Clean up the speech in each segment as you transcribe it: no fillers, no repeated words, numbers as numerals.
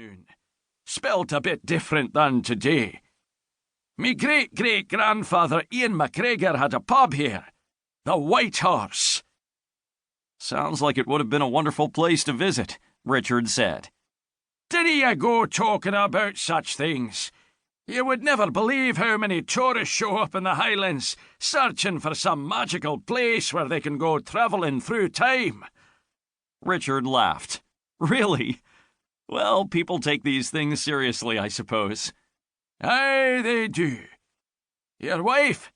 afternoon. Spelt a bit different than today. Me great-great-grandfather Ian McGregor had a pub here, the White Horse." "Sounds like it would have been a wonderful place to visit," Richard said. "Dinna ye go talking about such things. You would never believe how many tourists show up in the Highlands searching for some magical place where they can go travelling through time." Richard laughed. "Really? Well, people take these things seriously, I suppose." "Aye, they do. Your wife?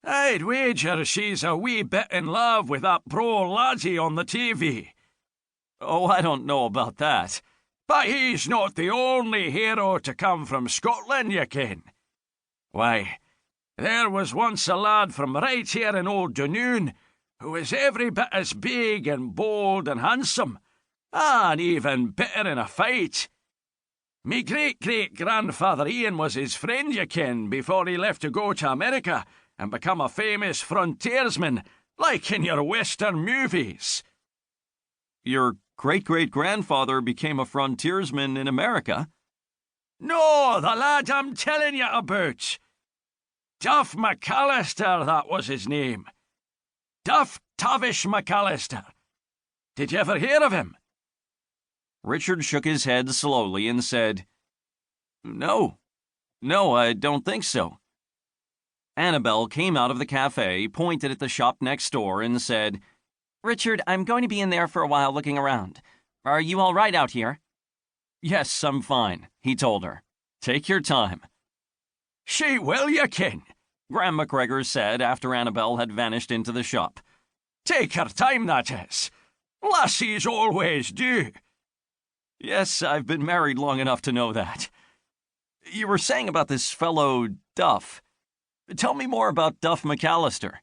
I'd wager she's a wee bit in love with that bro laddie on the TV." "Oh, I don't know about that." "But he's not the only hero to come from Scotland, ye ken. Why, there was once a lad from right here in old Dunoon who was every bit as big and bold and handsome, and even better in a fight. Me great-great-grandfather Ian was his friend, ye ken, before he left to go to America and become a famous frontiersman, like in your Western movies." "Your great-great-grandfather became a frontiersman in America?" "No, the lad I'm telling you about. Duff MacCallister, that was his name. Duff Tavish MacCallister. Did you ever hear of him?" Richard shook his head slowly and said, No, I don't think so." Annabelle came out of the cafe, pointed at the shop next door, and said, "Richard, I'm going to be in there for a while looking around. Are you all right out here?" "Yes, I'm fine," he told her. "Take your time." "She will, ye ken," Graham MacGregor said after Annabelle had vanished into the shop. "Take her time, that is. Lassies always do." "Yes, I've been married long enough to know that. You were saying about this fellow, Duff. Tell me more about Duff MacCallister."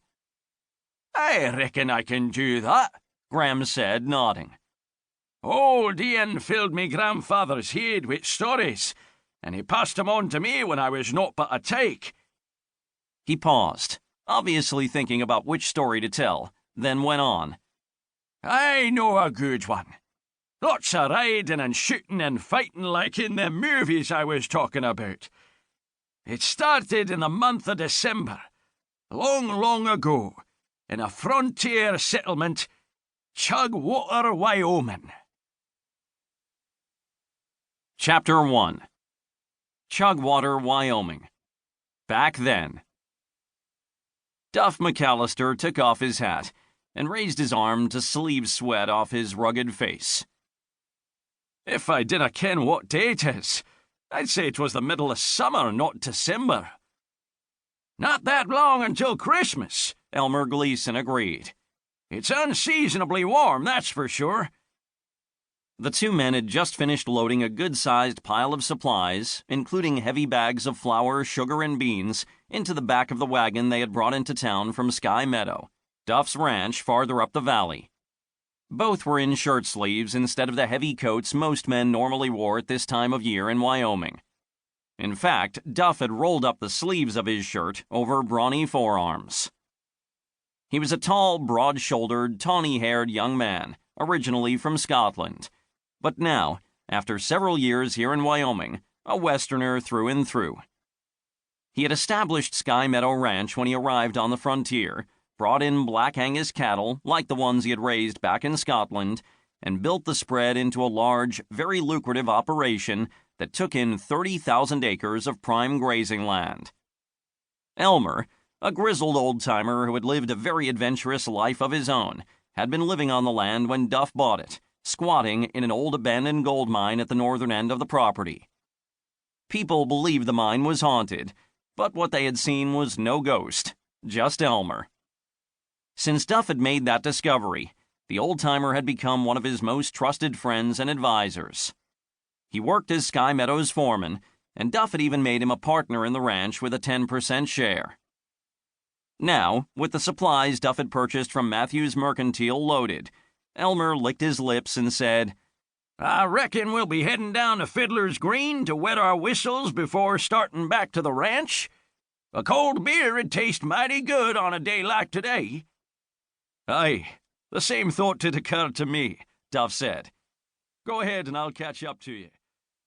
"I reckon I can do that," Graham said, nodding. "Old Ian filled me grandfather's head with stories, and he passed them on to me when I was not but a tyke." He paused, obviously thinking about which story to tell, then went on. "I know a good one. Lots of riding and shooting and fighting like in the movies I was talking about. It started in the month of December, long, long ago, in a frontier settlement, Chugwater, Wyoming." Chapter 1. Chugwater, Wyoming. Back then. Duff MacCallister took off his hat and raised his arm to sleeve sweat off his rugged face. "If I dinna ken what day it is, I'd say it was the middle of summer, not December." "Not that long until Christmas," Elmer Gleason agreed. "It's unseasonably warm, that's for sure." The two men had just finished loading a good-sized pile of supplies, including heavy bags of flour, sugar, and beans, into the back of the wagon they had brought into town from Sky Meadow, Duff's ranch farther up the valley. Both were in shirt sleeves instead of the heavy coats most men normally wore at this time of year in Wyoming. In fact, Duff had rolled up the sleeves of his shirt over brawny forearms. He was a tall, broad-shouldered, tawny-haired young man, originally from Scotland, but now, after several years here in Wyoming, a Westerner through and through. He had established Sky Meadow Ranch when he arrived on the frontier, brought in Black Angus cattle like the ones he had raised back in Scotland, and built the spread into a large, very lucrative operation that took in 30,000 acres of prime grazing land. Elmer, a grizzled old-timer who had lived a very adventurous life of his own, had been living on the land when Duff bought it, squatting in an old abandoned gold mine at the northern end of the property. People believed the mine was haunted, but what they had seen was no ghost, just Elmer. Since Duff had made that discovery, the old-timer had become one of his most trusted friends and advisors. He worked as Sky Meadow's foreman, and Duff had even made him a partner in the ranch with a 10% share. Now, with the supplies Duff had purchased from Matthews Mercantile loaded, Elmer licked his lips and said, "I reckon we'll be heading down to Fiddler's Green to wet our whistles before starting back to the ranch. A cold beer would taste mighty good on a day like today." "Aye, the same thought did occur to me," Duff said. "Go ahead and I'll catch up to you."